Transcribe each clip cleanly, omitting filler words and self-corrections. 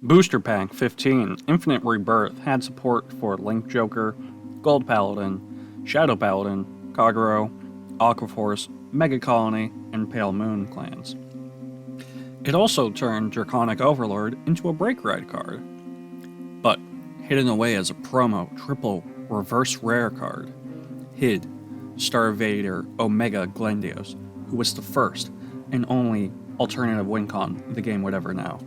Booster Pack 15 Infinite Rebirth had support for Link Joker, Gold Paladin, Shadow Paladin, Kagero, Aquaforce, Mega Colony, and Pale Moon clans. It also turned Draconic Overlord into a Break Ride card, but hidden away as a promo triple reverse rare card hid Star Vader Omega Glendios, who was the first and only alternative win con the game would ever know.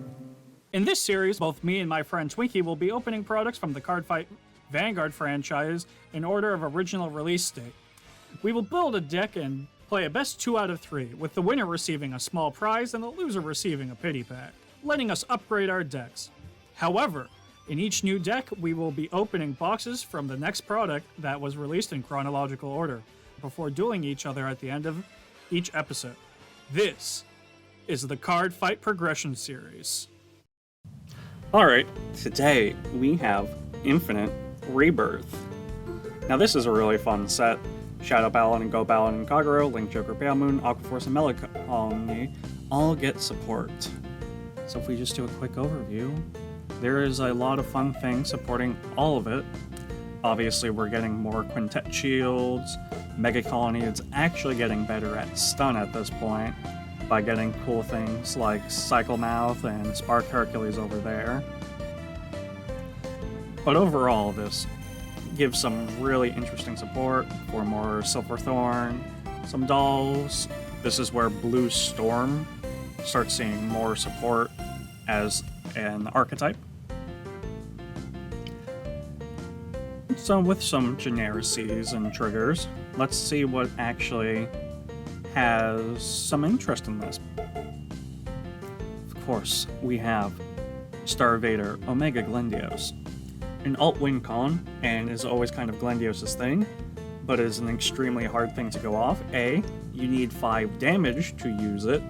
In this series, both me and my friend Twinky will be opening products from the Cardfight Vanguard franchise in order of original release date. We will build a deck and play a best 2 out of 3, with the winner receiving a small prize and the loser receiving a pity pack, letting us upgrade our decks. However, in each new deck, we will be opening boxes from the next product that was released in chronological order, before dueling each other at the end of each episode. This is the Cardfight Progression series. Alright, today we have Infinite Rebirth. Now this is a really fun set. Shadow Paladin, Go Paladin, Kagero, Link Joker, Pale Moon, Aquaforce, and Mega Colony all get support. So if we just do a quick overview, there is a lot of fun things supporting all of it. Obviously we're getting more Quintet Shields, Mega Colony is actually getting better at stun at this point, by getting cool things like Cycle Mouth and Spark Hercules over there. But overall, this gives some really interesting support for more Silverthorn, some dolls. This is where Blue Storm starts seeing more support as an archetype. So with some genericies and triggers, let's see what actually has some interest in this. Of course, we have Star Vader Omega Glendios, an alt win con, and is always kind of Glendios' thing, but is an extremely hard thing to go off. A, you need 5 damage to use it,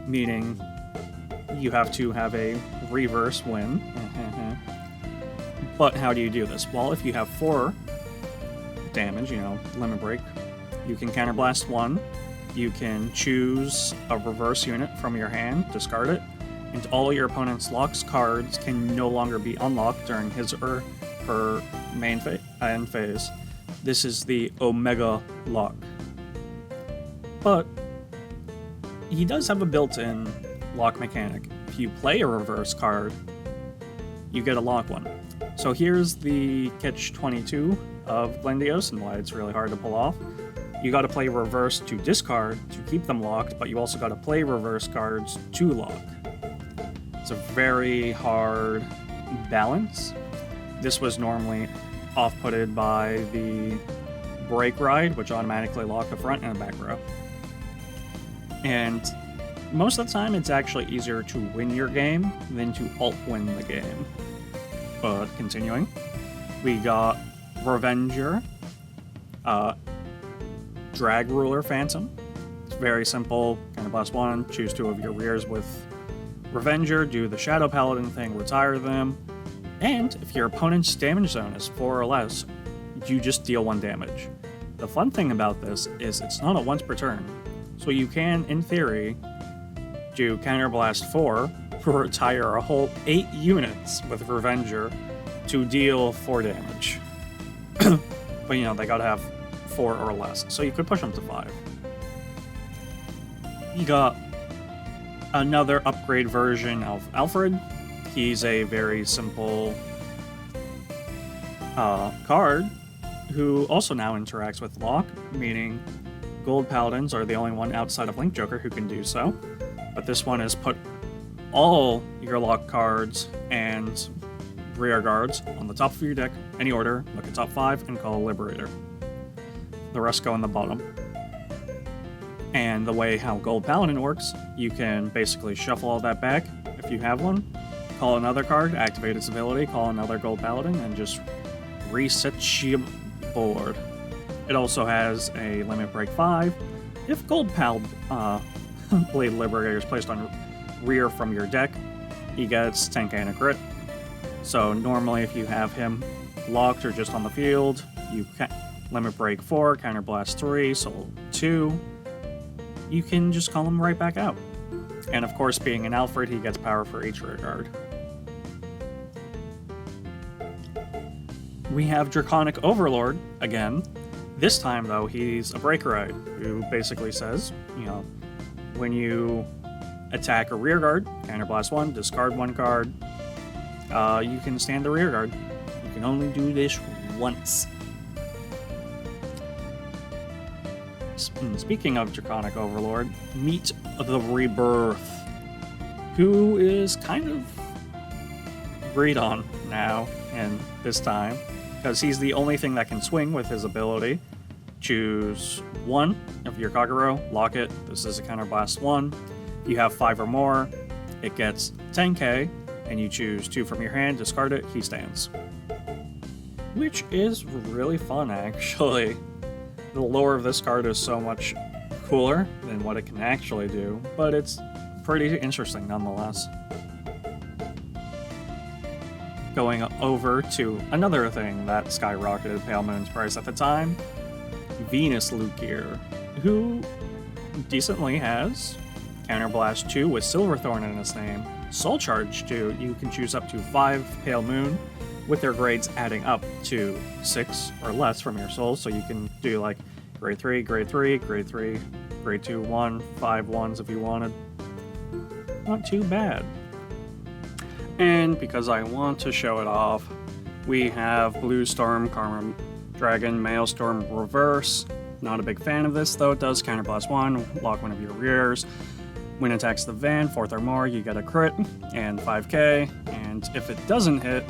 meaning you have to have a reverse win. But how do you do this? Well, if you have 4 damage, limit break, you can counterblast 1, you can choose a reverse unit from your hand, discard it, and all your opponent's locked cards can no longer be unlocked during his or her main end phase. This is the Omega lock. But he does have a built-in lock mechanic. If you play a reverse card, you get a lock one. So here's the catch-22 of Glendios and why it's really hard to pull off. You gotta play reverse to discard to keep them locked, but you also gotta play reverse cards to lock. It's a very hard balance. This was normally off-putted by the Break Ride, which automatically locked the front and the back row. And most of the time, it's actually easier to win your game than to alt-win the game. But continuing, we got Revenger, Drag Ruler Phantom. It's very simple, counterblast 1, choose 2 of your rears with Revenger, do the Shadow Paladin thing, retire them, and if your opponent's damage zone is 4 or less, you just deal 1 damage. The fun thing about this is it's not a once per turn, so you can, in theory, do counterblast 4, retire a whole 8 units with Revenger to deal 4 damage. But they gotta have 4 or less, so you could push them to 5. You got another upgrade version of Alfred. He's a very simple card who also now interacts with Lock, meaning Gold Paladins are the only one outside of Link Joker who can do so. But this one is put all your Lock cards and rear guards on the top of your deck, any order, look at top 5, and call Liberator. The rest go in the bottom. And the way how Gold Paladin works, you can basically shuffle all that back, if you have one, call another card, activate its ability, call another Gold Paladin, and just reset your board. It also has a limit break 5. If Gold Blade Liberator is placed on rear from your deck, he gets 10k and a crit. So normally if you have him locked or just on the field, you can limit break 4, counterblast 3, soul 2. You can just call him right back out. And of course, being an Alfred, he gets power for each rear guard. we have Draconic Overlord again. This time, though, he's a Breakerite, who basically says, you know, when you attack a rear guard, counterblast 1, discard 1 card, you can stand the rear guard. You can only do this once. Speaking of Draconic Overlord, meet the Rebirth, who is kind of agreed on now and this time, because he's the only thing that can swing with his ability. Choose 1 of your Kagero, lock it. This is a counterblast 1. If you have 5 or more, it gets 10k, and you choose 2 from your hand, discard it, he stands. Which is really fun, actually. The lore of this card is so much cooler than what it can actually do, but it's pretty interesting nonetheless. Going over to another thing that skyrocketed Pale Moon's price at the time, Venus Lukier, who decently has Counterblast 2 with Silverthorn in its name, Soul Charge 2, you can choose up to 5 Pale Moon, with their grades adding up to 6 or less from your souls, so you can do like grade 3, grade 3, grade 3, grade 2, 1, 5 1s if you wanted. Not too bad. And because I want to show it off, we have Blue Storm, Karma Dragon, Maelstrom Reverse. Not a big fan of this, though. It does counterblast 1, lock 1 of your rears. When it attacks the van, 4th or more, you get a crit and 5k. And if it doesn't hit,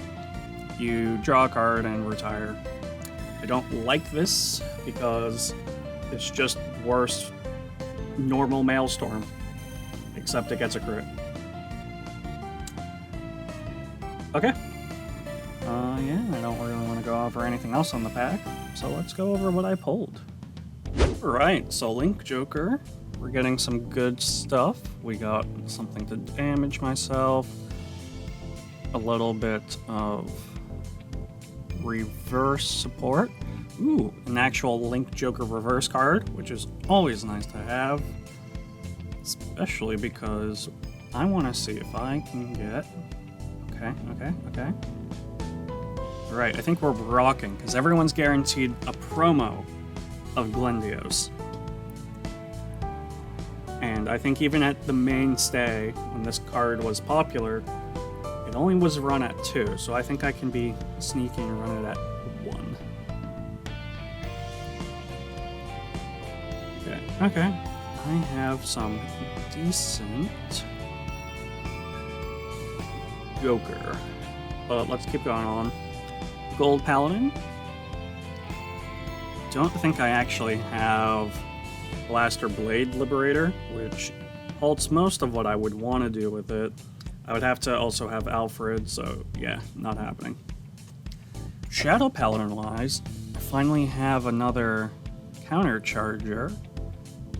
you draw a card and retire. I don't like this because it's just worse normal Maelstrom, except it gets a crit. Okay. Yeah, I don't really want to go over anything else on the pack, so let's go over what I pulled. Alright, so Link Joker, we're getting some good stuff. We got something to damage myself, a little bit of reverse support. Ooh, an actual Link Joker reverse card, which is always nice to have, especially because I want to see if I can get... Okay. Alright, I think we're rocking, because everyone's guaranteed a promo of Glendios. And I think even at the mainstay, when this card was popular, it only was run at 2, so I think I can be sneaky and run it at 1. Okay. I have some decent Joker, but let's keep going on. Gold Paladin. Don't think I actually have Blaster Blade Liberator, which halts most of what I would want to do with it. I would have to also have Alfred, so yeah, not happening. Shadow Paladin wise, I finally have another counter charger.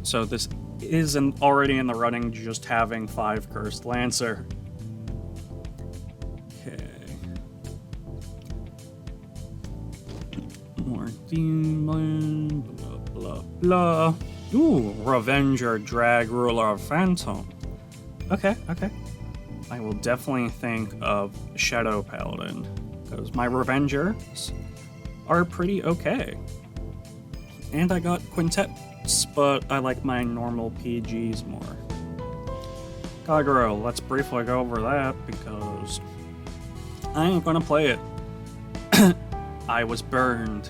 So this isn't already in the running, just having 5 Cursed Lancer. Okay. More demon, blah blah blah. Ooh, Revenger, Drag Ruler of Phantom. Okay. I will definitely think of Shadow Paladin, because my Revengers are pretty okay. And I got Quintets, but I like my normal PGs more. Kagero, let's briefly go over that, because I ain't gonna play it. I was burned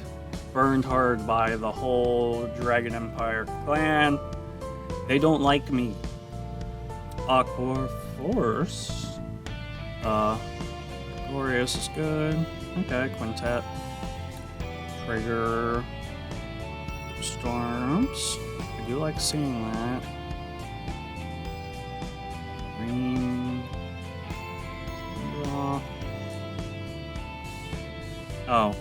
hard by the whole Dragon Empire clan. They don't like me. Aqua Force. Glorious is good. Okay, Quintet. Trigger. Storms. I do like seeing that. Green. Oh.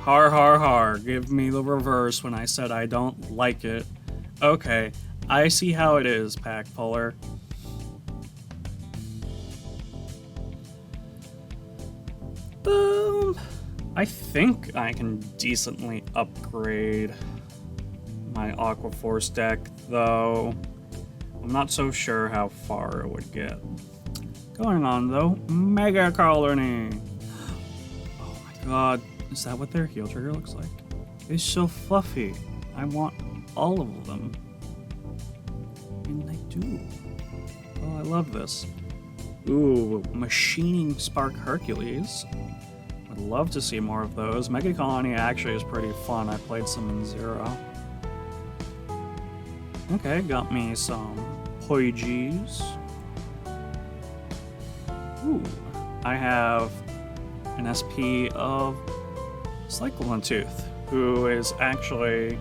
Har. Give me the reverse when I said I don't like it. Okay. I see how it is, Pack Puller. I think I can decently upgrade my Aqua Force deck, though I'm not so sure how far it would get. Going on, though, Mega Colony. Oh my god, Is that what their heal trigger looks like? It's so fluffy. I want all of them. And I do. Oh, I love this. Ooh, Machining Spark Hercules. I'd love to see more of those. Mega Colony actually is pretty fun. I played some in Zero. Okay, got me some Poiges. Ooh, I have an SP of Cyclone Tooth, who is actually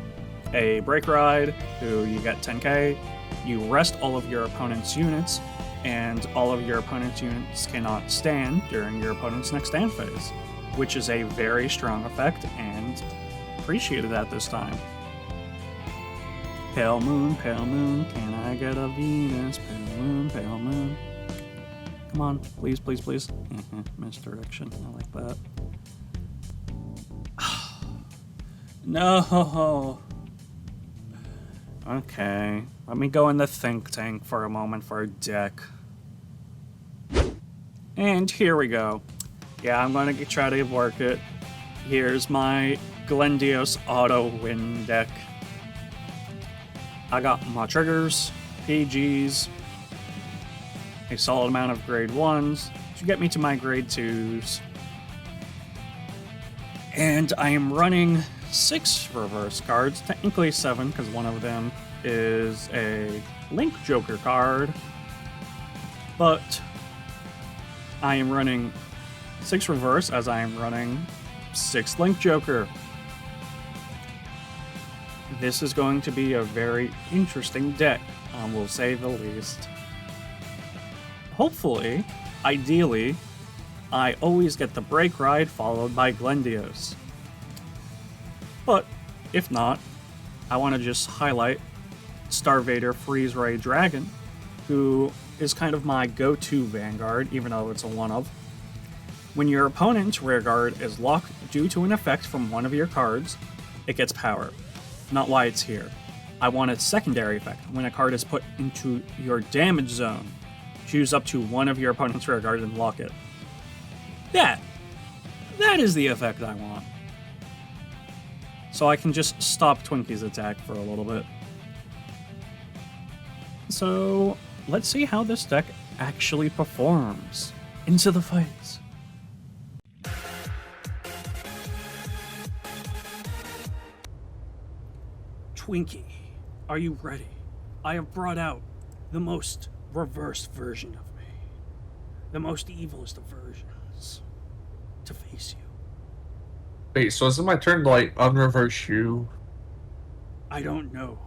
a break ride, who you get 10k, you rest all of your opponent's units, and all of your opponent's units cannot stand during your opponent's next stand phase, which is a very strong effect and appreciated at this time. Pale moon, can I get a Venus? Pale moon. Come on, please, please, please. Misdirection, I like that. No. Okay, let me go in the think tank for a moment for a deck. And here we go. Yeah, I'm gonna try to work it. Here's my Glendios Auto Win deck. I got my triggers, PGs, a solid amount of grade 1s to get me to my grade 2s. And I am running 6 reverse cards, technically 7 because one of them is a Link Joker card. But I am running 6 reverse as I am running 6 Link Joker. This is going to be a very interesting deck, we'll say the least. Hopefully, ideally, I always get the break ride followed by Glendios. But if not, I want to just highlight Starvader Freeze Ray Dragon, who is kind of my go-to Vanguard, even though it's a one-of. When your opponent's rearguard is locked due to an effect from one of your cards, it gets power. Not why it's here. I want its secondary effect. When a card is put into your damage zone, choose up to one of your opponent's rearguard and lock it. That is the effect I want. So I can just stop Twinky's attack for a little bit. So let's see how this deck actually performs. Into the fights. Twinky, are you ready? I have brought out the most reversed version of me. The most evilest of versions. To face you. Wait, so is it my turn to, like, unreverse you? I don't know.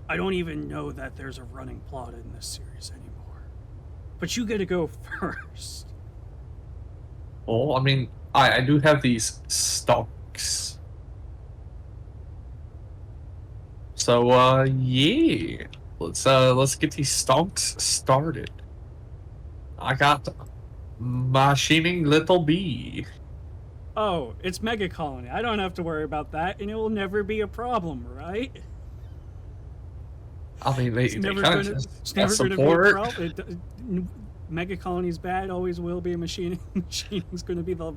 I don't even know that there's a running plot in this series anymore. But you get to go first. Well, I mean, I do have these stocks. So, yeah. Let's get these stonks started. I got Machining Little Bee. Oh, it's Mega Colony. I don't have to worry about that, and it will never be a problem, right? I mean, they It's never kind gonna of be a support. problem. Mega Colony's bad, always will be. Machining's going to be the...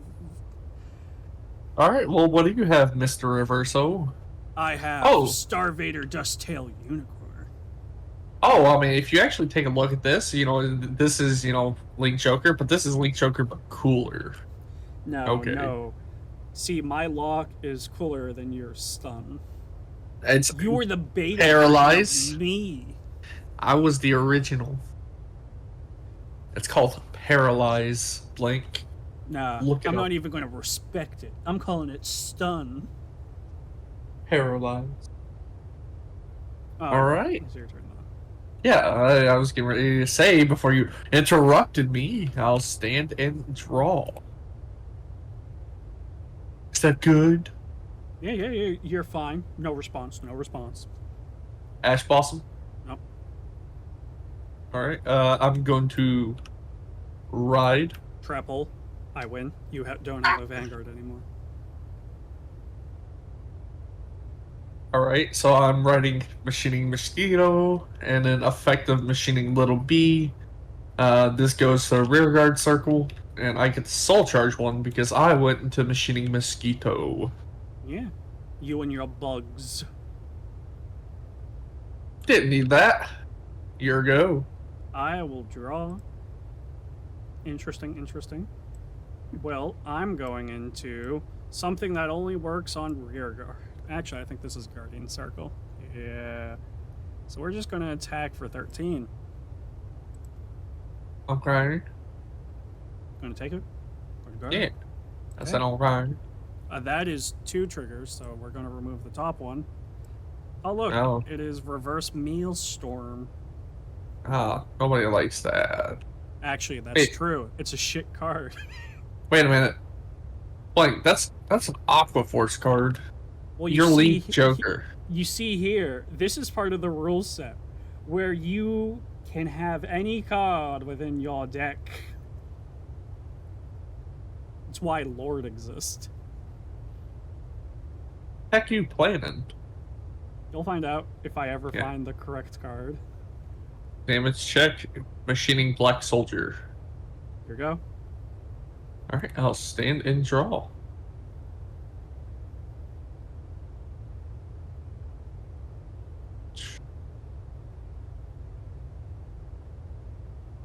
All right, well, what do you have, Mr. Reverso? I have Oh. Starvader Dusttail Unicorn. Oh, I mean, if you actually take a look at this, you know, this is, you know, Link Joker, but this is Link Joker, but cooler. No, Okay. no. See, my lock is cooler than your stun. It's You were the beta. Paralyze. Of me. I was the original. It's called Paralyze, Link. Nah, Look it I'm up. not even going to respect it. I'm calling it stun. Paralyze. Oh, All right. It's your turn now. Yeah, I was getting ready to say before you interrupted me, I'll stand and draw. Is that good? Yeah, you're fine. No response. Ash Blossom? Nope. Alright, I'm going to ride. Trap hole. I win. You don't have a Vanguard anymore. Alright, so I'm riding Machining Mosquito, and then Effective Machining Little Bee. This goes to Rearguard Circle. And I get the soul charge one because I went into machining mosquito. Yeah. You and your bugs. Didn't need that. Year ago. I will draw. Interesting, interesting. Well, I'm going into something that only works on rear guard. Actually, I think this is Guardian Circle. Yeah. So we're just going to attack for 13. Okay. Going to take it? Yeah. That's Okay. an alright. That is 2 triggers, so we're going to remove the top one. Oh, look. Oh. It is Reverse Mealstorm. Ah, nobody likes that. Actually, that's true. It's a shit card. Wait a minute. Like, that's an Aqua Force card. Well, Your see, League Joker. You see here, this is part of the rule set where you can have any card within your deck. That's why Lord exists. Heck you planning? You'll find out if I ever Yeah. find the correct card. Damage check. Machining Black Soldier. Here we go. Alright, I'll stand and draw.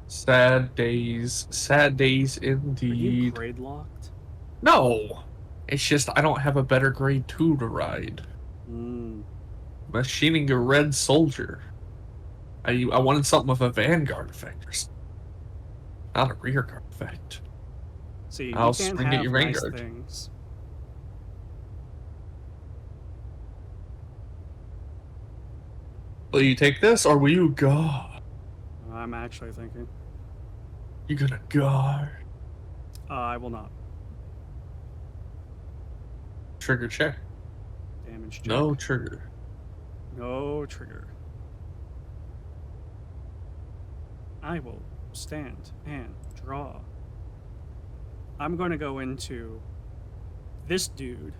Sad days. Sad days Are you indeed. grade locked? No! It's just I don't have a better grade 2 to ride. Machining a red soldier. I wanted something with a Vanguard effect or something. Not a rear guard effect. See, you I'll can't swing at have your nice Vanguard. things. Will you take this or will you go? I'm actually thinking. You gonna guard? I will not. Trigger check. Damage check. No trigger. No trigger. I will stand and draw. I'm going to go into this dude.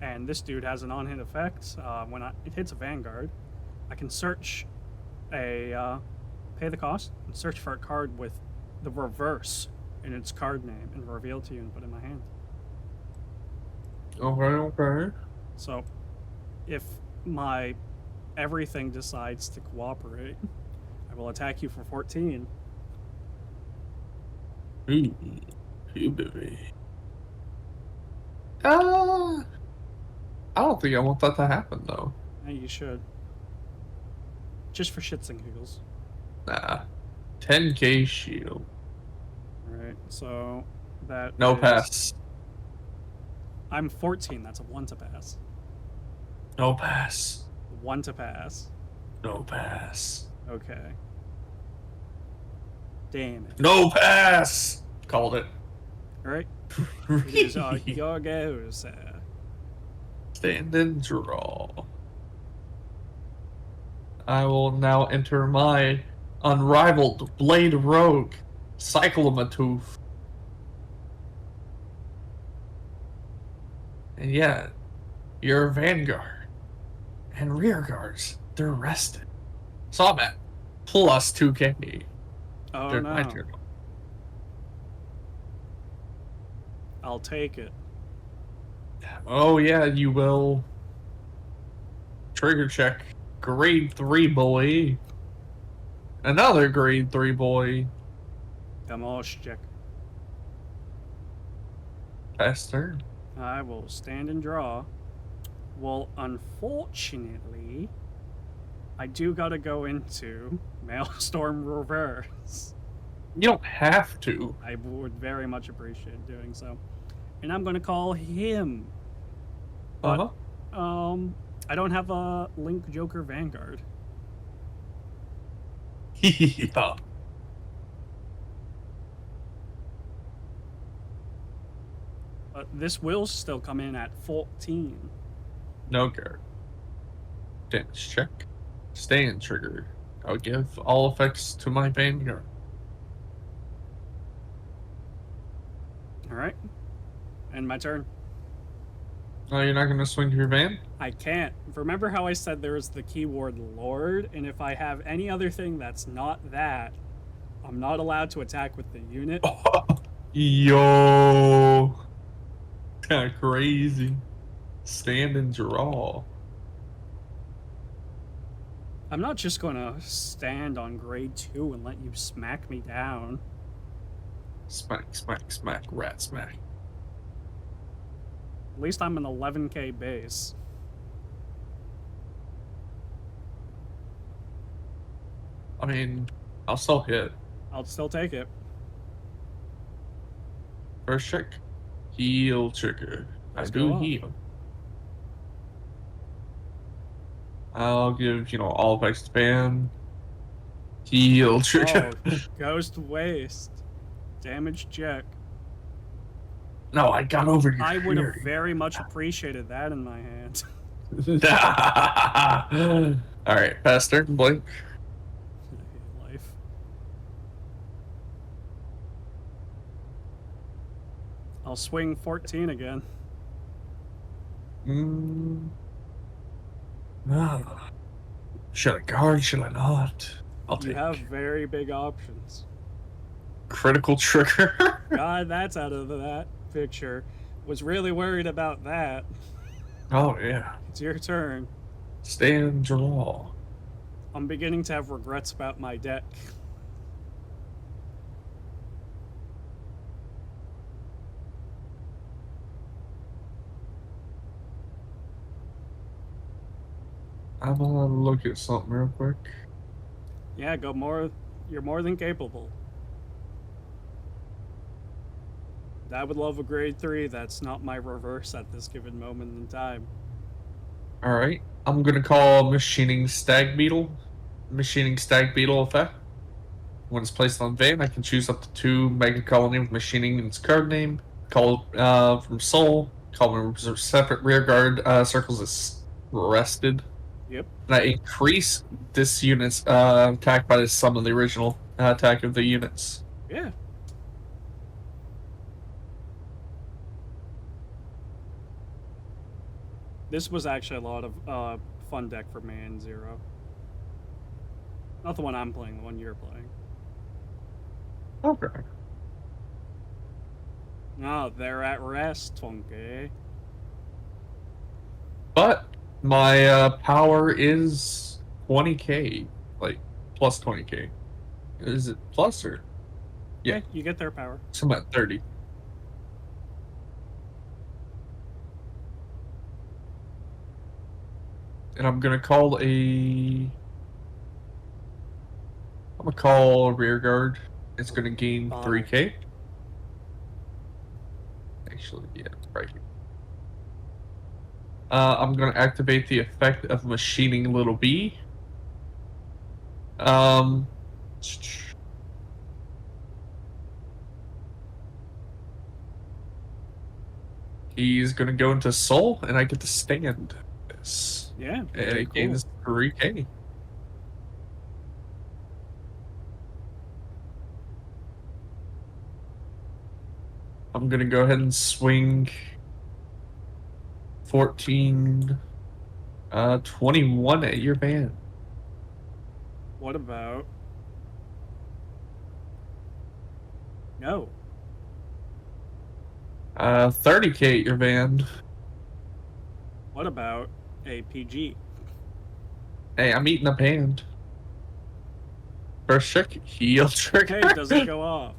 And this dude has an on-hit effect. When it hits a Vanguard, I can search pay the cost, and search for a card with the reverse in its card name and reveal it to you and put it in my hand. Okay. So, if my everything decides to cooperate, I will attack you for 14. Ooh, baby. I don't think I want that to happen though. Yeah, you should. Just for shits and giggles. Nah. 10k shield. Alright, so that No is- pass. I'm 14, that's a 1 to pass. No pass. 1 to pass. No pass. Okay. Damn it. No pass! Called it. Alright. It is your go, sir. Stand and draw. I will now enter my unrivaled Blade Rogue Cyclomatooth. And yeah, your Vanguard and rear guards, they're rested. So I'm at plus 2k. Oh They're my no. turn. I'll take it. Oh yeah, you will. Trigger check. Grade 3 boy. Another grade 3 boy. Come on, check. Pass turn. I will stand and draw. Well, unfortunately, I do gotta go into Maelstrom Reverse. You don't have to. I would very much appreciate doing so. And I'm gonna call him. But, I don't have a Link Joker Vanguard. Yeah. But this will still come in at 14. No guard. Damage check. Stand trigger. I'll give all effects to my Vanguard. Alright. And my turn. Oh, you're not gonna swing to your van? I can't. Remember how I said there was the keyword Lord, and if I have any other thing that's not that, I'm not allowed to attack with the unit. Yo. Kind of crazy. Stand and draw. I'm not just gonna stand on grade 2 and let you smack me down. Smack, smack, smack, rat smack. At least I'm an 11k base. I mean, I'll still hit. I'll still take it. First check. Heal trigger. Let's I go do on. heal. I'll give, all effects spam. Heal trigger. Oh, Ghost Waste. Damage check. No, I got over your I would have fury. very much appreciated that in my hand. Alright, pass turn, blink. I hate life. I'll swing 14 again. Should I guard? Should I not? I'll You take have very big options. critical trigger. God, that's out of that picture. Was really worried about that. Oh yeah. It's your turn. Stand draw. I'm beginning to have regrets about my deck. I'm gonna look at something real quick. Yeah, go more. You're more than capable. I would love a grade 3. That's not my reverse at this given moment in time. Alright. I'm gonna call Machining Stag Beetle. Machining Stag Beetle effect. When it's placed on Vein, I can choose up to 2 Mega Colony with Machining in its card name. Call from Soul. Call them separate rear guard circles as rested. Yep. And I increase this unit's attack by the sum of the original attack of the units. Yeah. This was actually a lot of fun deck for me in 0. Not the one I'm playing, the one you're playing. Okay. Oh, they're at rest, Twinky. But my power is 20k, like plus 20k. Is it plus or? Yeah. Okay, you get their power. So I'm at 30. And I'm gonna call I'm gonna call rear guard. It's gonna gain 3k. Actually, yeah, right here. I'm gonna activate the effect of machining little B. He's gonna go into Soul, and I get to stand this. Yeah, And very it cool. gains 3k. I'm gonna go ahead and swing 14, 21 at your band. What about... No. 30k at your band. What about a PG? Hey, I'm eating a band. First check, heal trigger. Hey, does it go off?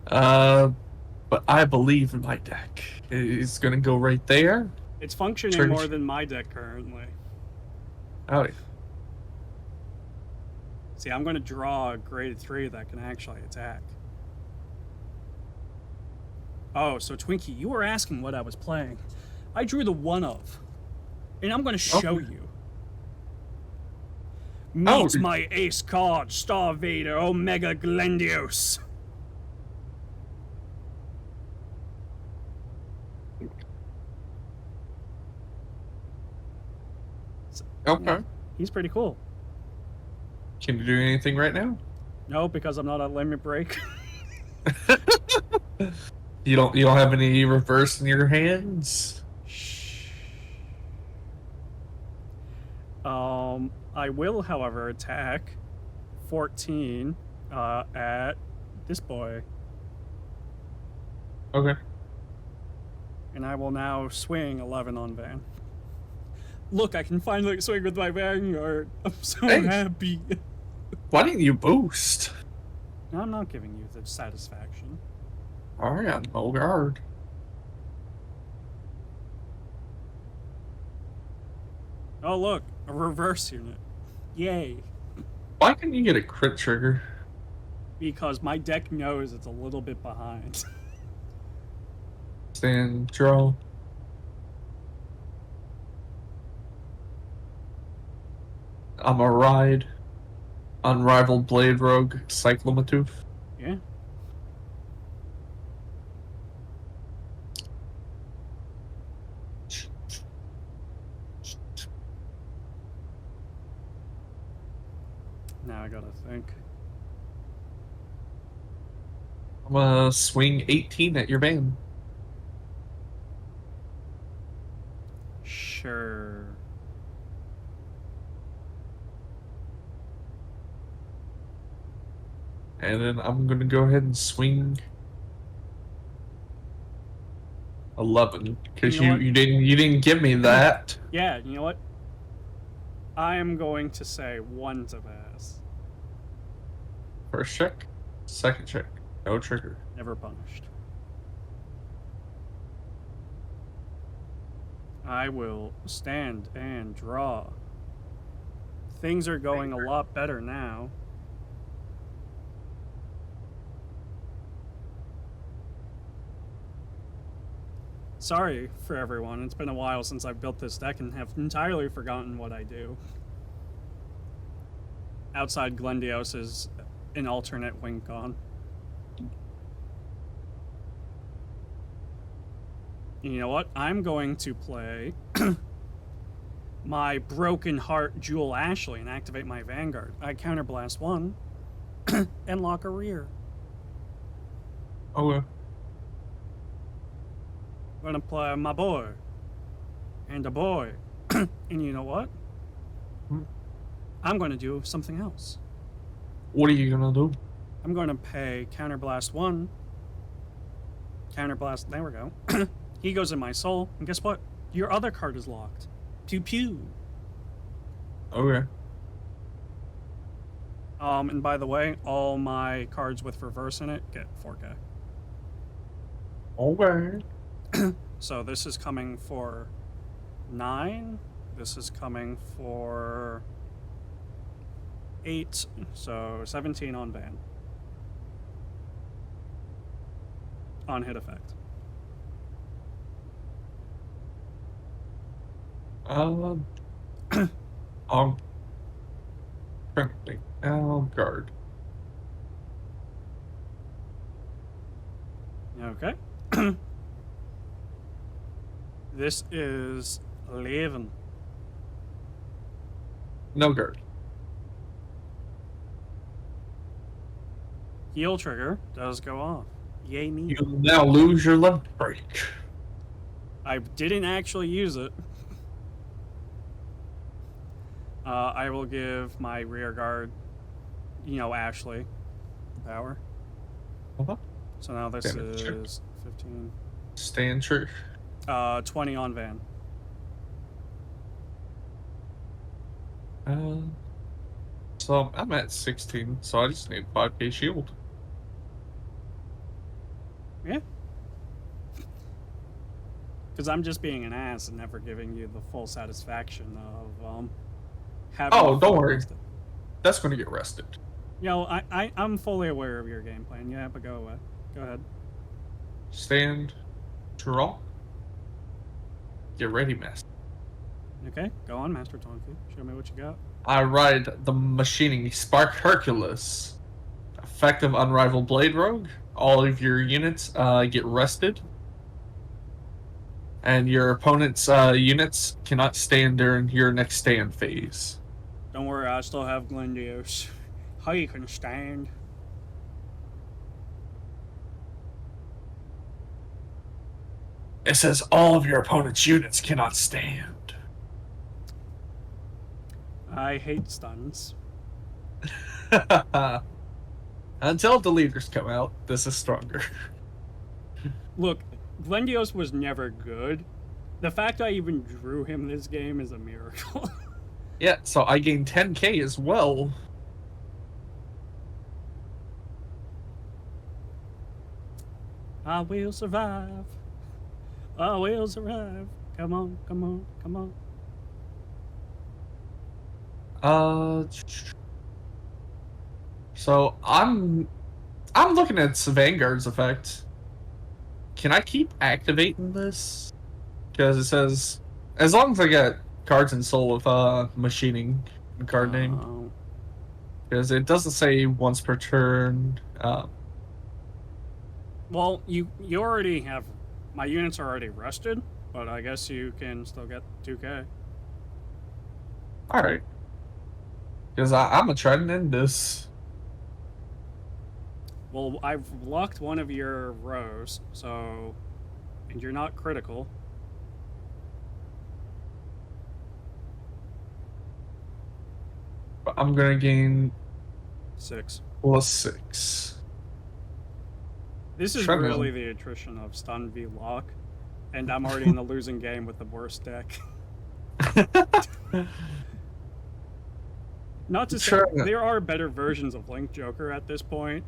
But I believe in my deck. It's gonna go right there. It's functioning Trigger. more than my deck currently. Oh, yeah. See, I'm going to draw a grade 3 that can actually attack. Oh, so Twinky, you were asking what I was playing. I drew the one of. And I'm going to show you. Meet my ace card, Star Vader, Omega Glendios. Okay. He's pretty cool. Can you do anything right now? No, because I'm not on limit break. You don't have any reverse in your hands? I will, however, attack 14 at this boy. Okay. And I will now swing 11 on Van. Look, I can finally swing with my Vanguard. I'm so Hey. happy. Why didn't you boost? No, I'm not giving you the satisfaction. Alright, on no guard. Oh, look, a reverse unit. Yay. Why couldn't you get a crit trigger? Because my deck knows it's a little bit behind. Stand, draw. I'm a ride. Unrivaled Blade Rogue, Cyclomatooth. Yeah. Now I gotta think. I'm gonna swing 18 at your van. Sure. And then I'm gonna go ahead and swing 11 because You know what? you didn't give me that. Yeah, you know what? I am going to say 1 to pass. First check, second check, no trigger. Never punished. I will stand and draw. Things are going a lot better now. Sorry for everyone, it's been a while since I've built this deck and have entirely forgotten what I do. Outside Glendios is an alternate wing con. You know what? I'm going to play my Broken Heart Jewel Ashley and activate my Vanguard. I counterblast 1 and lock a rear. Okay. I'm gonna play my boy and a boy. And you know what? I'm gonna do something else. What are you gonna do? I'm gonna pay counterblast 1. Counterblast, there we go. He goes in my soul, and guess what? Your other card is locked. Pew pew. Okay. And by the way, all my cards with reverse in it get 4K. Okay. So this is coming for 9. This is coming for 8. So 17 on Van. On hit effect. I'm friendly. Guard. Okay. This is 11. No guard. Heal trigger does go off. Yay me. You now lose your limit break. I didn't actually use it. I will give my rear guard, Ashley, power. Uh-huh. So now this Damage check. is 15. Stand true. 20 on Van. So I'm at 16, so I just need 5k shield. Yeah. Because I'm just being an ass and never giving you the full satisfaction of having. Oh, a don't full worry. list. That's gonna get rested. I'm fully aware of your game plan. Yeah, but go away. Go ahead. Stand, draw. Get ready, master. Okay, go on, Master Tonky. Show me what you got. I ride the machining Spark Hercules. Effective Unrivaled Blade Rogue. All of your units get rested. And your opponent's units cannot stand during your next stand phase. Don't worry, I still have Glendios. How you can stand? It says all of your opponent's units cannot stand. I hate stuns. Until the leaders come out, this is stronger. Look, Glendios was never good. The fact I even drew him this game is a miracle. Yeah, so I gained 10k as well. I will survive. I will survive. Come on, come on, come on. So I'm looking at Vanguard's effect. Can I keep activating this? Because it says as long as I get cards in soul with machining card name. Because it doesn't say once per turn. Well, you already have. My units are already rested, but I guess you can still get 2k. Alright. Because I'm going to try to end this. Well, I've locked one of your rows, so. And you're not critical. But I'm going to gain 6. +6. This is really the attrition of stun v lock, and I'm already in the losing game with the worst deck. Not to say there are better versions of Link Joker at this point,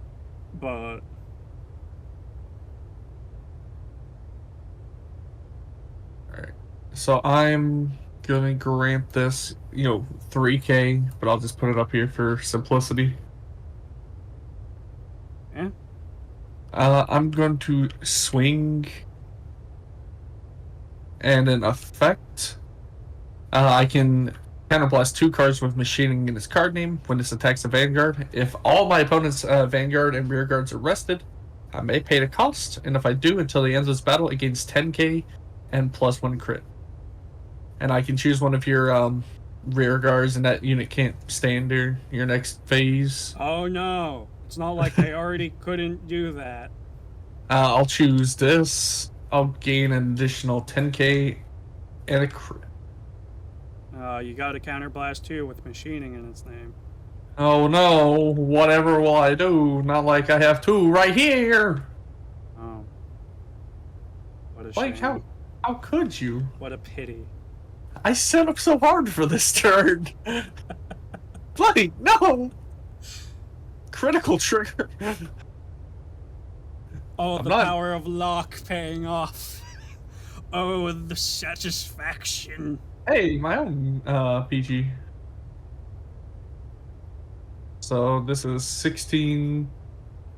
but Alright. So I'm gonna grant this, 3k, but I'll just put it up here for simplicity. yeah. I'm going to swing and an effect. I can counterblast 2 cards with machining in its card name when this attacks a Vanguard. If all my opponent's Vanguard and rear guards are rested, I may pay the cost, and if I do until the end of this battle, it gains 10k and +1 crit. And I can choose one of your rear guards, and that unit can't stand your next phase. Oh no. It's not like I already couldn't do that. I'll choose this. I'll gain an additional 10k and a crit. You got a counterblast too with machining in its name. Oh no, whatever will I do? Not like I have 2 right here. Oh. What a Like, shame. how could you? What a pity. I set up so hard for this turn. Bloody no! Critical trigger. Oh, the power of lock paying off. Oh, the satisfaction. Hey, my own PG. So this is 16,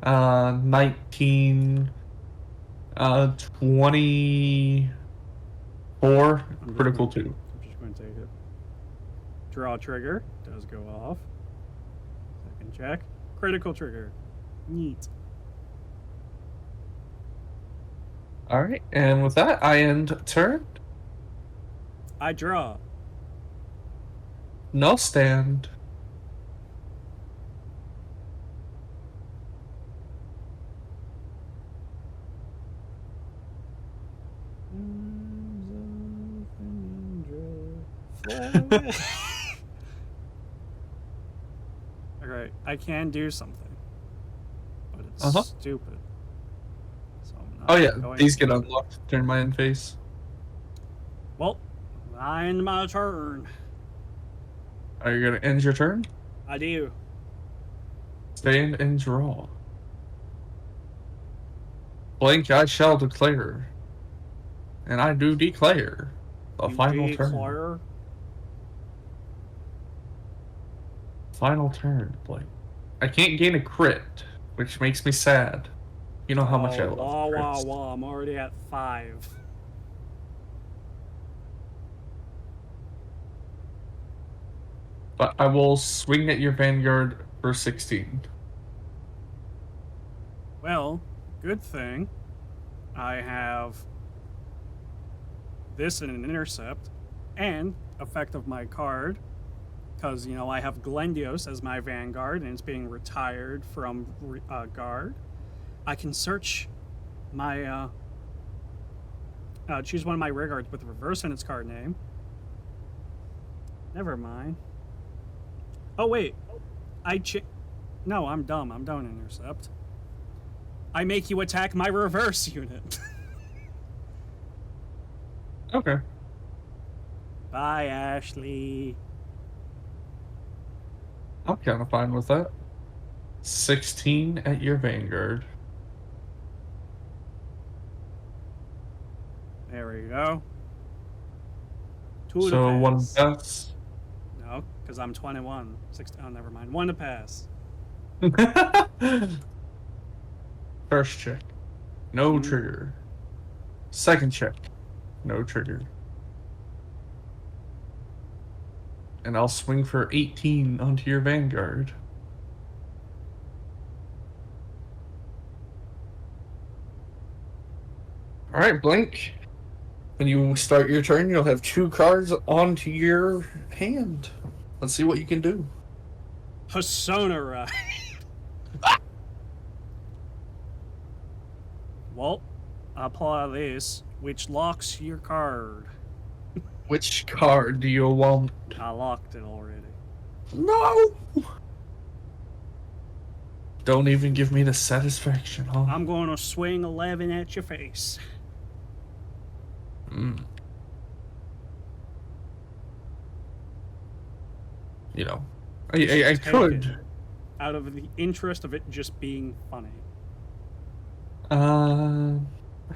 19, 24, critical 2. I'm just going to take it. Draw trigger does go off. Second check. Critical trigger. Neat. Alright, and with that, I end turn. I draw. No stand. Alright, I can do something. But it's stupid. So I'm not Oh yeah, going these to. get unlocked during my end phase. Well, I end my turn. Are you gonna end your turn? I do. Stand and draw. Blank I shall declare. And I do declare the final turn. Final turn, Blank. I can't gain a crit, which makes me sad. You know how much I love crits. Wah. I'm already at 5. But I will swing at your Vanguard for 16. Well, good thing I have this in an intercept and effect of my card, because I have Glendios as my Vanguard and it's being retired from guard. I can search my choose one of my rear guards with reverse in its card name. Never mind. Oh wait, no, I'm dumb. I'm down intercept. I make you attack my reverse unit. Okay. Bye, Ashley. I'm kind of fine with that. 16 at your Vanguard. There we go. Two to So one pass. pass. No, because I'm 21. 16. Oh, never mind. One to pass. First check. No trigger. Second check. No trigger. And I'll swing for 18 onto your Vanguard. Alright, Blink. When you start your turn, you'll have 2 cards onto your hand. Let's see what you can do. Persona Ride. Well, I'll pull out this, which locks your card. Which card do you want? I locked it already. No! Don't even give me the satisfaction, huh? I'm going to swing 11 at your face. You know, I could. Out of the interest of it just being funny. How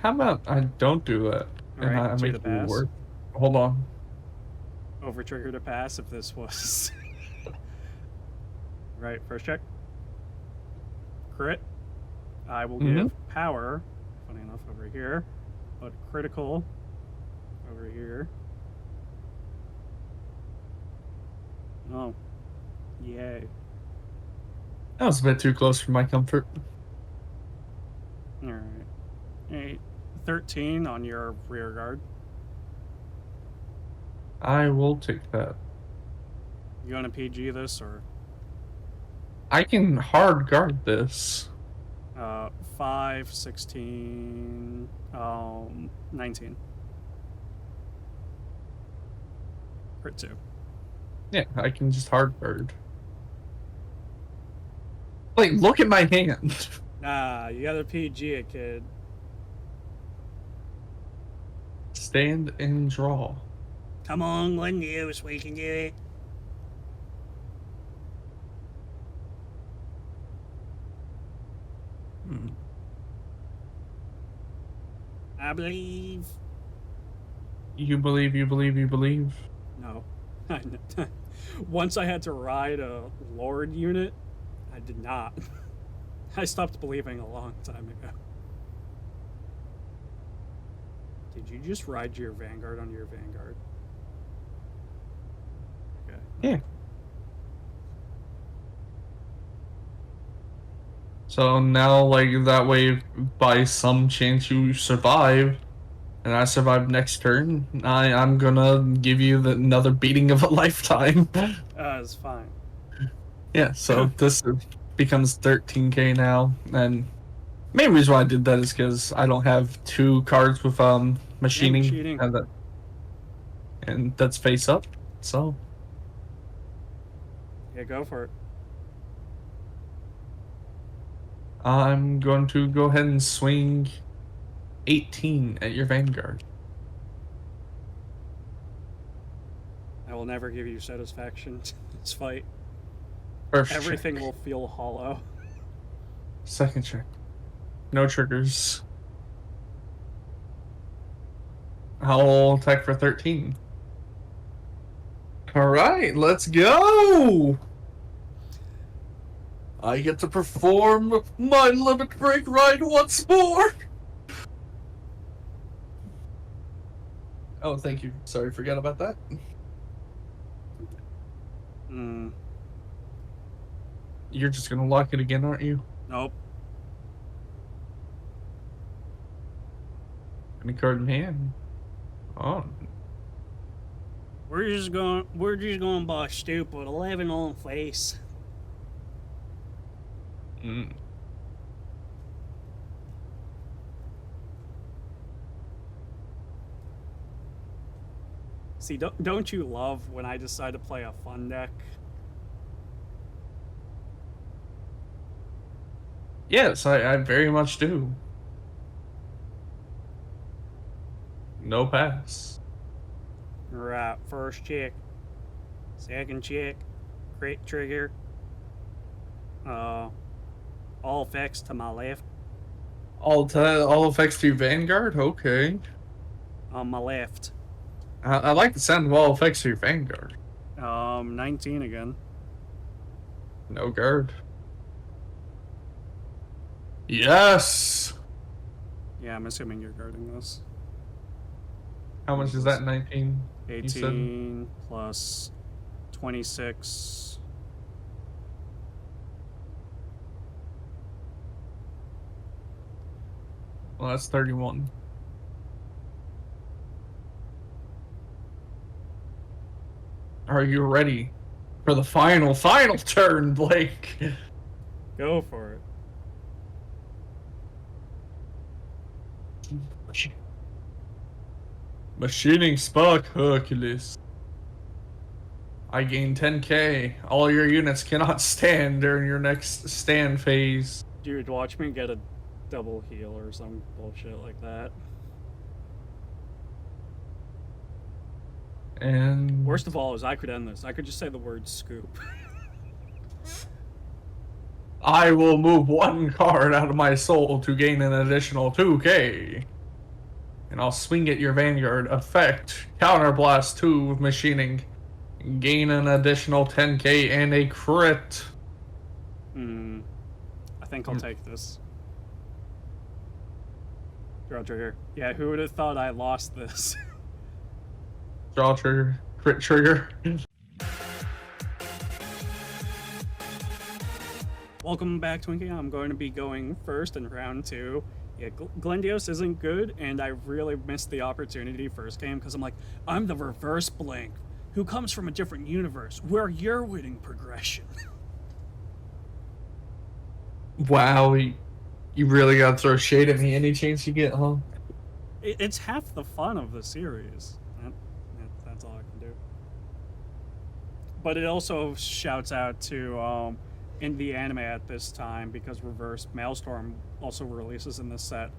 about I don't do that? All right, I two make to you pass. work. Hold on. Over trigger to pass if this was. Right, first check. Crit. I will give power, funny enough, over here, but critical over here. Oh. Yay. That was a bit too close for my comfort. Alright. 13 on your rear guard. I will take that. You want to PG this or? I can hard guard this. 5, 16, 19. Crit 2. Yeah, I can just hard guard. Like, look at my hand. Nah, you gotta PG it, kid. Stand and draw. Come on, one use, we can do it. I believe. You believe, you believe, you believe. No. Once I had to ride a Lord unit, I did not. I stopped believing a long time ago. Did you just ride your Vanguard on your Vanguard? Okay. Yeah. So now, like, that way, by some chance you survive, and I survive next turn, I'm gonna give you another beating of a lifetime. It's fine. Yeah, so this becomes 13k now, and main reason why I did that is because I don't have 2 cards with machining, and that's face up, so. Yeah, go for it. I'm going to go ahead and swing 18 at your Vanguard. I will never give you satisfaction in this fight. First Everything check. will feel hollow. Second check. No triggers. I'll attack for 13. Alright, let's go! I get to perform my limit break ride once more! Oh, thank you. Sorry, forgot about that. You're just gonna lock it again, aren't you? Nope. Any card in hand? Oh. We're just going by stupid. 11 on face. See, don't you love when I decide to play a fun deck? Yes, I very much do. No pass. Right, first check. Second check. Crit trigger. All effects to my left. All effects to Vanguard? Okay. On my left. I like the sound of all effects to your Vanguard. 19 again. No guard. Yes! Yeah, I'm assuming you're guarding this. How much is that, 19? 18 plus 26. Well, that's 31. Are you ready for the final turn, Blake? Go for it. Machining Spark Hercules. I gain 10k. All your units cannot stand during your next stand phase. Dude, watch me get a double heal or some bullshit like that. And Worst of all is I could end this. I could just say the word scoop. I will move one card out of my soul to gain an additional 2k. And I'll swing at your Vanguard. Effect. Counterblast 2 with machining. Gain an additional 10k and a crit. I think I'll take this. Draw trigger. Yeah, who would have thought I lost this? Draw trigger. Crit trigger. Welcome back, Twinky. I'm going to be going first in round 2. Yeah, Glendios isn't good, and I really missed the opportunity first game because I'm like, I'm the reverse Blank, who comes from a different universe where you're winning progression. Wow, you really gotta throw shade at me any chance you get, huh? It's half the fun of the series. That's all I can do. But it also shouts out to in the anime at this time, because Reverse Maelstrom also releases in this set,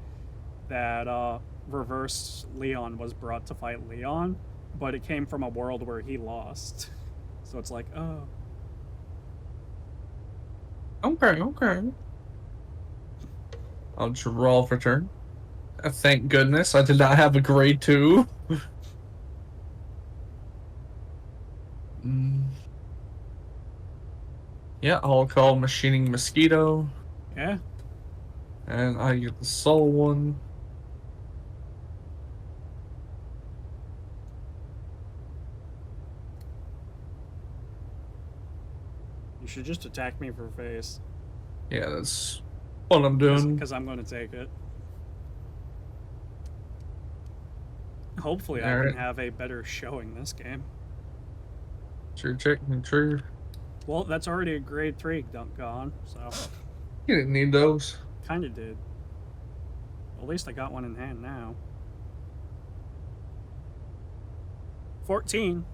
that Reverse Leon was brought to fight Leon, but it came from a world where he lost. So it's like, oh. Okay. I'll draw for turn. Thank goodness I did not have a grade 2. Yeah, I'll call Machining Mosquito. Yeah. And I get the soul one. You should just attack me for face. Yeah, that's what I'm doing. Because I'm going to take it. Hopefully I Alright. can have a better showing this game. Sure, check and trigger. Well, that's already a grade 3 dunk gone, so You didn't need those. kind of did. At least I got one in hand now. 14.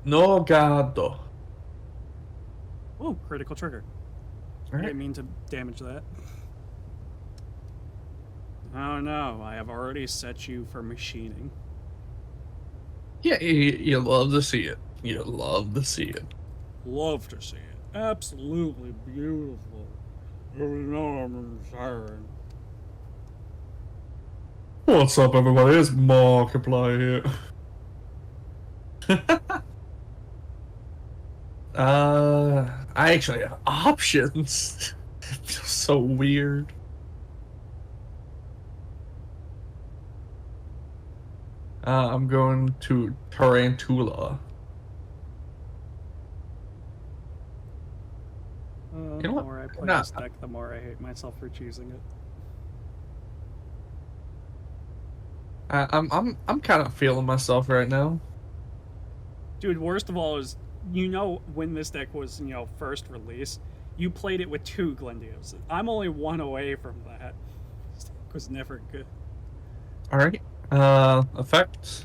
No gado. Ooh, critical trigger. I didn't mean to damage that. Oh no, I have already set you for machining. Yeah, you love to see it. You love to see it. Love to see it. Absolutely beautiful. You know I'm siren. What's up, everybody? It's Markiplier here. I actually have options. It feels so weird. I'm going to Tarantula. The You know what? more I play Nah. this deck, the more I hate myself for choosing it. I'm kind of feeling myself right now. Dude, worst of all is, you know, when this deck was, you know, first released, you played it with 2 Glendios. I'm only 1 away from that. This deck was never good. Alright. Effect.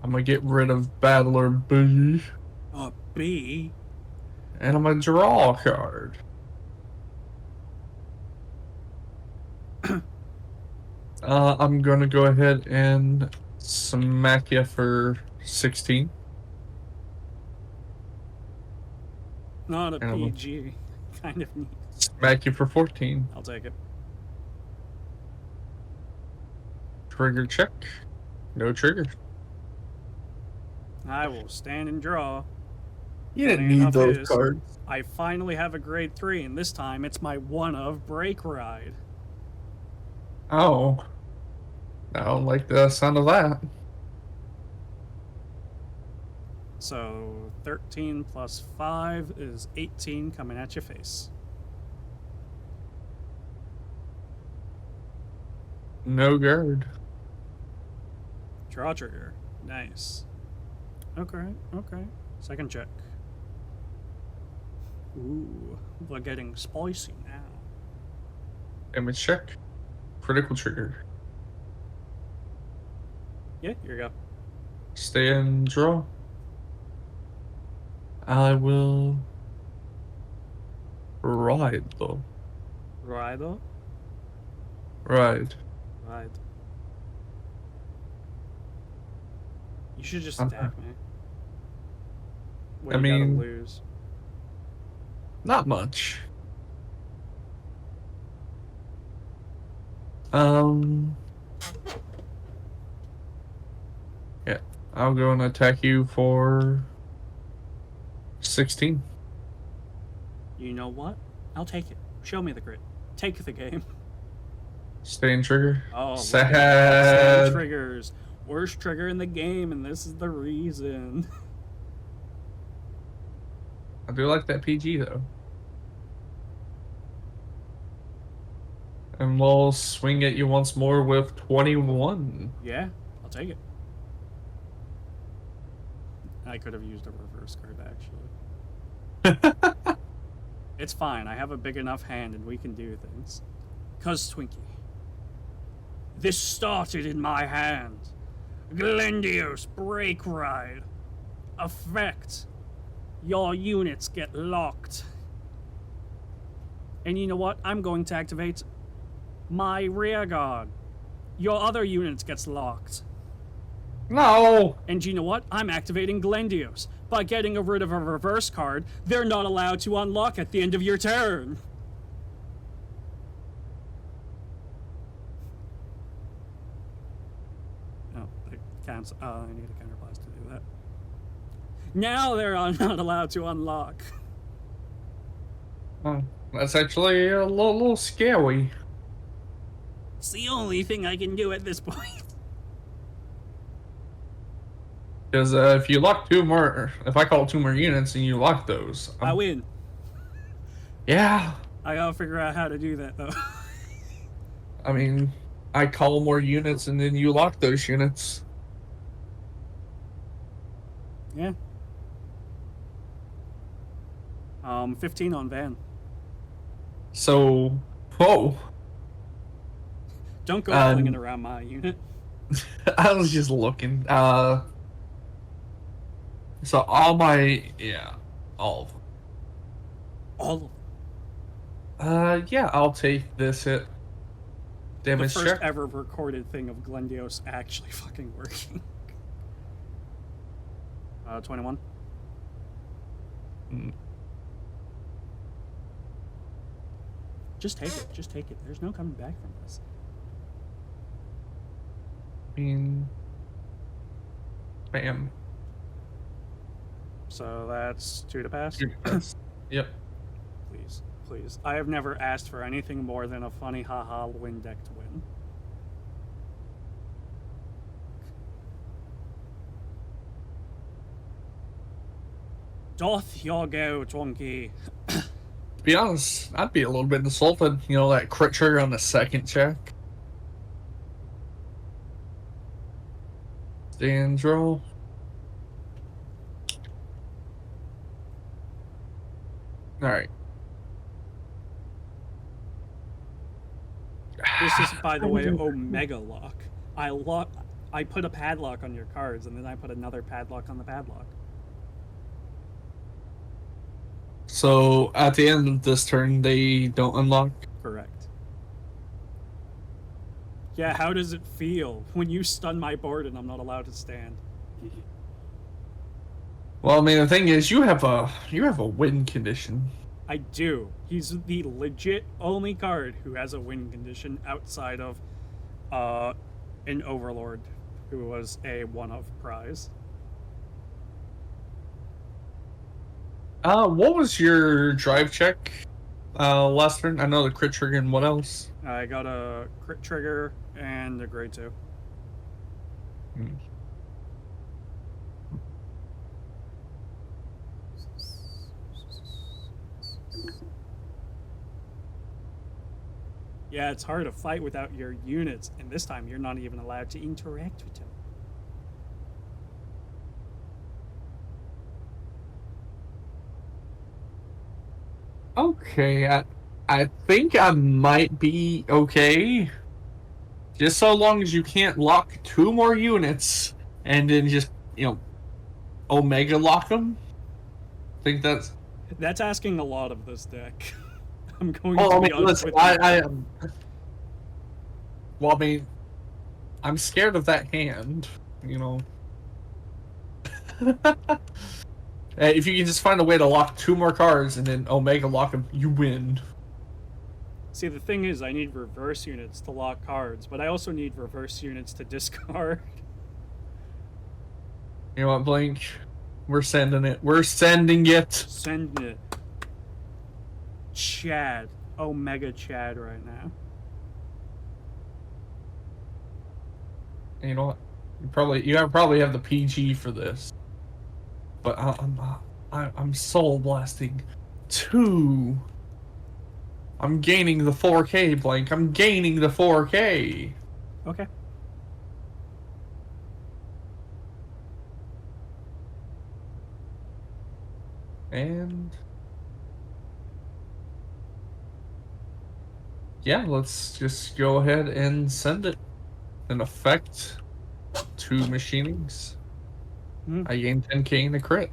I'm gonna get rid of Battler B. B? And I'm gonna draw a card. I'm gonna go ahead and smack you for 16. Not a And I'm gonna PG. Kind of neat. smack you for 14. I'll take it. Trigger check. No trigger. I will stand and draw. You didn't Funny need enough those is, cards. I finally have a grade 3, and this time it's my one of Break Ride. Oh. I don't like the sound of that. So 13 plus 5 is 18 coming at your face. No guard. Draw trigger. Nice. Okay, okay. Second check. Ooh, we're getting spicy now. Damage check. Critical trigger. Yeah, here you go. Stay and draw. I will ride though. Rider? Ride. Ride. You should just Uh-huh. attack me. What I do you mean- gotta lose? Not much. Yeah, I'll go and attack you for 16. You know what? I'll take it. Show me the grid. Take the game. Stay and trigger. Oh, look at Sad. that. Stand triggers. Worst trigger in the game, and this is the reason. I do like that PG though. And we'll swing at you once more with 21. Yeah, I'll take it. I could have used a reverse card, actually. It's fine. I have a big enough hand, and we can do things. 'Cause, Twinkie, this started in my hand. Glendios Break Ride. Effect. Your units get locked. And you know what? I'm going to activate my rear guard. Your other units gets locked. No! And you know what? I'm activating Glendios. By getting rid of a reverse card, they're not allowed to unlock at the end of your turn. Oh, it counts. I need a counterblast to do that. Now they're not allowed to unlock. Oh, that's actually a little scary. It's the only thing I can do at this point. Because if you lock two more, if I call two more units and you lock those, I win. Yeah. I gotta figure out how to do that, though. I mean, I call more units and then you lock those units. Yeah. 15 on Van. So, whoa. Don't go Um, flinging around my unit. I was just looking. So all my, yeah, all of them. All of them. Yeah, I'll take this hit. The Damage first check. ever recorded thing of Glendios actually fucking working. 21. Mm. Just take it. Just take it. There's no coming back from this. I mean, bam. So that's 2 to pass. Yep. Please. Please. I have never asked for anything more than a funny haha win deck to win. Doth your go, Twinkie. To be honest, I'd be a little bit insulted. You know, that crit trigger on the second check. Stand draw. Alright. This is, by the way, Omega Lock. I put a padlock on your cards, and then I put another padlock on the padlock. So, at the end of this turn, they don't unlock? Correct. Yeah, how does it feel when you stun my board and I'm not allowed to stand? Well, I mean, the thing is, you have a win condition. I do. He's the legit only card who has a win condition outside of an Overlord who was a one-of prize. What was your drive check last turn? I know the crit trigger and what else? I got a crit trigger and a grade 2. Hmm. Yeah, it's hard to fight without your units, and this time you're not even allowed to interact with them. Okay, I think I might be okay. Just so long as you can't lock 2 more units and then just, Omega lock them. I think that's... That's asking a lot of this deck. I'm going Oh, to I be mean, honest listen, with you. Well, I mean, I'm scared of that hand, If you can just find a way to lock 2 more cards and then Omega lock them, you win. See, the thing is, I need reverse units to lock cards, but I also need reverse units to discard. You know what, Blink? We're sending it. We're sending it. Send it. Chad. Omega Chad right now. You know what? You probably have the PG for this. But I'm soul blasting 2. I'm gaining the 4K, Blank. I'm gaining the 4K. Okay. And yeah, let's just go ahead and send it. An effect 2 machinings. I gain 10k in a crit.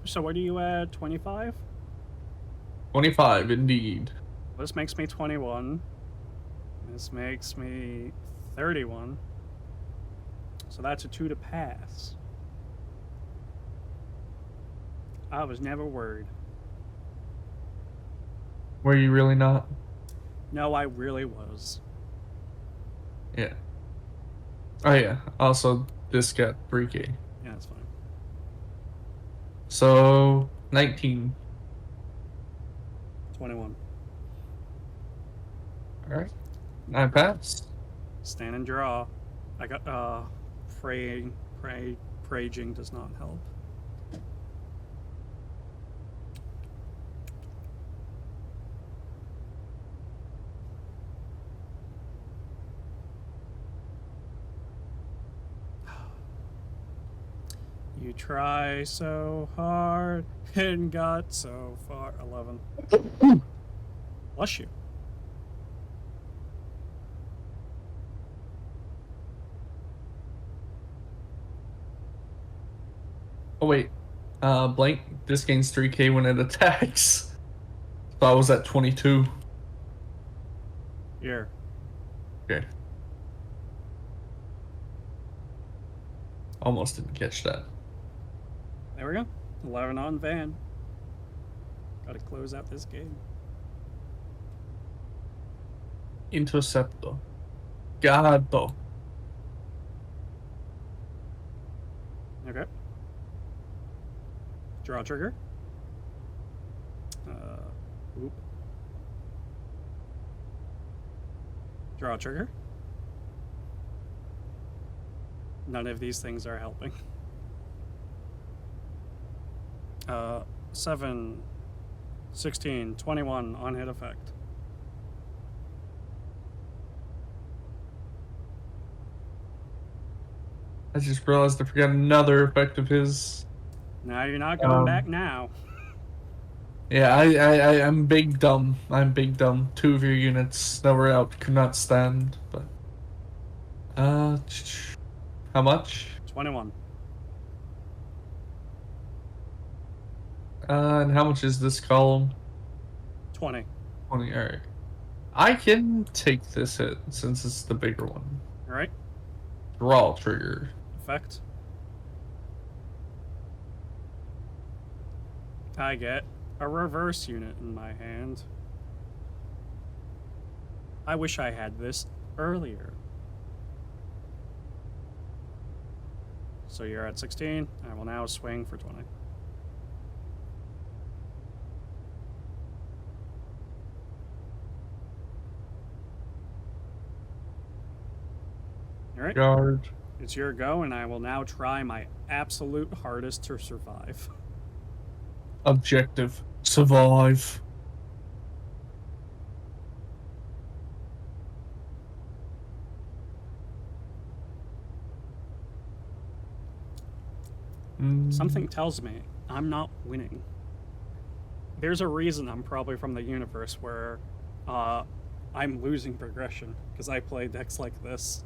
So what are you at? 25? 25, indeed. This makes me 21. This makes me 31. So that's a 2 to pass. I was never worried. Were you really not? No, I really was. Yeah. Oh yeah. Also, this got 3k. Yeah, that's fine. So 19. 21. All right. I pass. Stand and draw. I got Praging does not help. You try so hard and got so far. 11. Bless you. Oh wait. Blank. This gains 3k when it attacks. So I was at 22. Here. Okay. Almost didn't catch that. There we go. 11 on Van. Gotta close out this game. Interceptor. Gado. Okay. Draw trigger. Oop. Draw trigger. None of these things are helping. 7, 16, 21 on hit effect. I just realized I forgot another effect of his. Now you're not going back now. Yeah, I'm big dumb. I'm big dumb. 2 of your units that were out could not stand, but how much? 21. And how much is this column? 20. 20, alright. I can take this hit since it's the bigger one. All right. Draw trigger. Effect. I get a reverse unit in my hand. I wish I had this earlier. So you're at 16. I will now swing for 20. All right. Guard. It's your go, and I will now try my absolute hardest to survive. Objective. Survive. Something tells me I'm not winning. There's a reason I'm probably from the universe where I'm losing progression, because I play decks like this.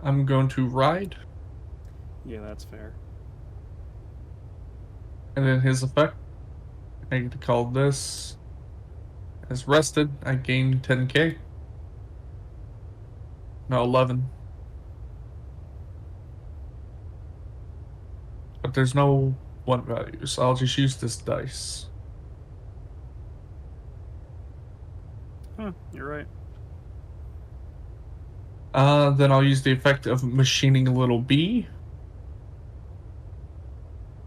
I'm going to ride. Yeah, that's fair. And then his effect. I get to call this as rested. I gain 10k. No, 11. But there's no one value, so I'll just use this dice. Huh, you're right. Then I'll use the effect of machining a little bee.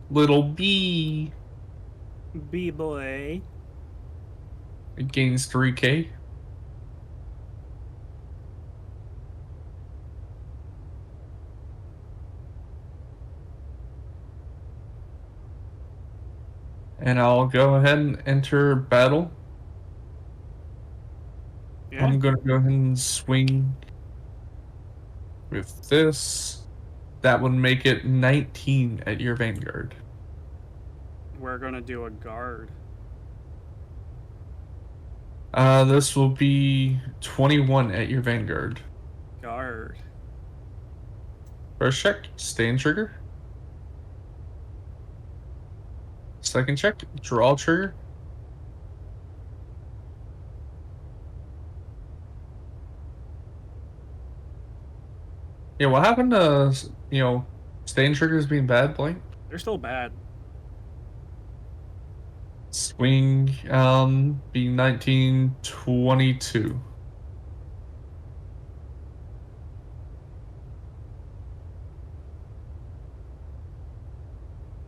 Little bee. B-boy. It gains 3k. And I'll go ahead and enter battle. Yeah. I'm going to go ahead and swing with this. That would make it 19 at your Vanguard. We're gonna do a guard. This will be 21 at your Vanguard. Guard. First check, stay in trigger. Second check, draw trigger. Yeah, what happened to, stay in triggers being bad, Blank? They're still bad. Swing, being 19, 22.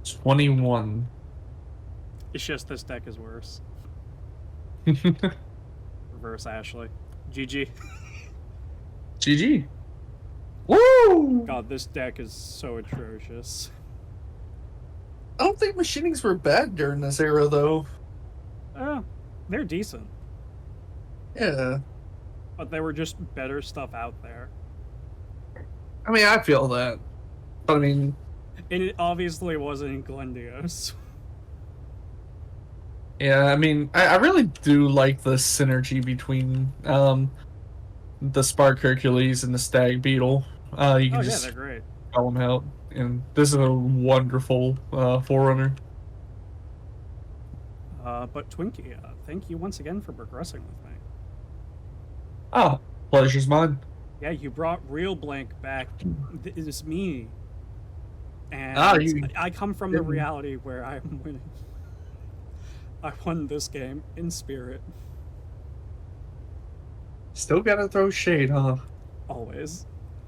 $21. It's just this deck is worse. Reverse Ashley. GG. GG. Woo! God, this deck is so atrocious. I don't think machinings were bad during this era, though. They're decent. Yeah. But there were just better stuff out there. I mean, I feel that. But I mean... And it obviously wasn't in Glendios. Yeah, I mean, I really do like the synergy between the Spark Hercules and the Stag Beetle. You can just they're great. call them out. And this is a wonderful Forerunner. But Twinky, thank you once again for progressing with me. Oh, pleasure's mine. Yeah, you brought Real Blank back. It is me. And I come from the reality where I'm winning. I won this game in spirit. Still gotta throw shade, huh? Always.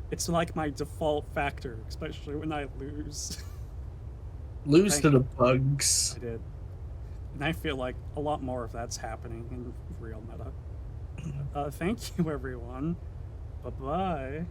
It's like my default factor, especially when I lose. Lose to the bugs. I did. And I feel like a lot more of that's happening in real meta. Thank you, everyone. Bye-bye.